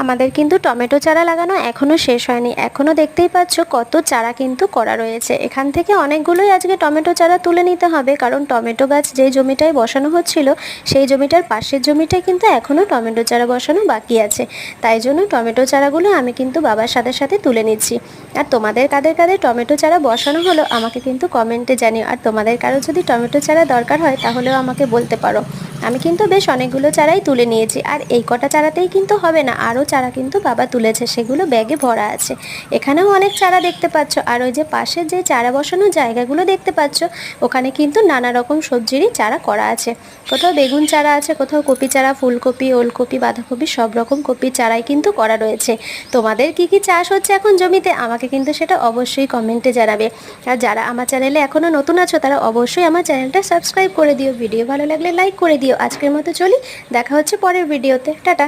আমাদের কিন্তু টমেটো চারা লাগানো এখনও শেষ হয়নি, এখনও দেখতেই পাচ্ছ কত চারা কিন্তু করা রয়েছে। এখান থেকে অনেকগুলোই আজকে টমেটো চারা তুলে নিতে হবে, কারণ টমেটো গাছ যেই জমিটায় বসানো হচ্ছিল সেই জমিটার পাশের জমিটায় কিন্তু এখনও টমেটো চারা বসানো বাকি আছে। তাই জন্য টমেটো চারাগুলো আমি কিন্তু বাবার সাথে সাথে তুলে নিচ্ছি। আর তোমাদের কাদের কাদের টমেটো চারা বসানো হলো আমাকে কিন্তু কমেন্টে জানিও। আর তোমাদের কারো যদি টমেটো চারা দরকার হয় তাহলেও আমাকে বলতে পারো। আমি কিন্তু বেশ অনেকগুলো চারাই তুলে নিয়েছি। আর এই কটা চারাতেই কিন্তু হবে না, আরও চারা কিন্তু বাবা তুলেছে, সেগুলো ব্যাগে ভরা আছে। এখানেও অনেক চারা দেখতে পাচ্ছ। আর ওই যে পাশে যে চারা বসানোর জায়গাগুলো দেখতে পাচ্ছ, ওখানে কিন্তু নানা রকম সবজিরই চারা করা আছে। কোথাও বেগুন চারা আছে, কোথাও কপি চারা, ফুলকপি, ওলকপি, বাঁধাকপি, সব রকম কপির চারাই কিন্তু করা রয়েছে। তোমাদের কি কি চাষ হচ্ছে এখন জমিতে আমাকে কিন্তু সেটা অবশ্যই কমেন্টে জানাবে। আর যারা আমার চ্যানেলে এখনও নতুন আছো তারা অবশ্যই আমার চ্যানেলটা সাবস্ক্রাইব করে দিও। ভিডিও ভালো লাগলে লাইক করে দিও। আজকের মতো চলি, দেখা হচ্ছে পরের ভিডিওতে। টাটা।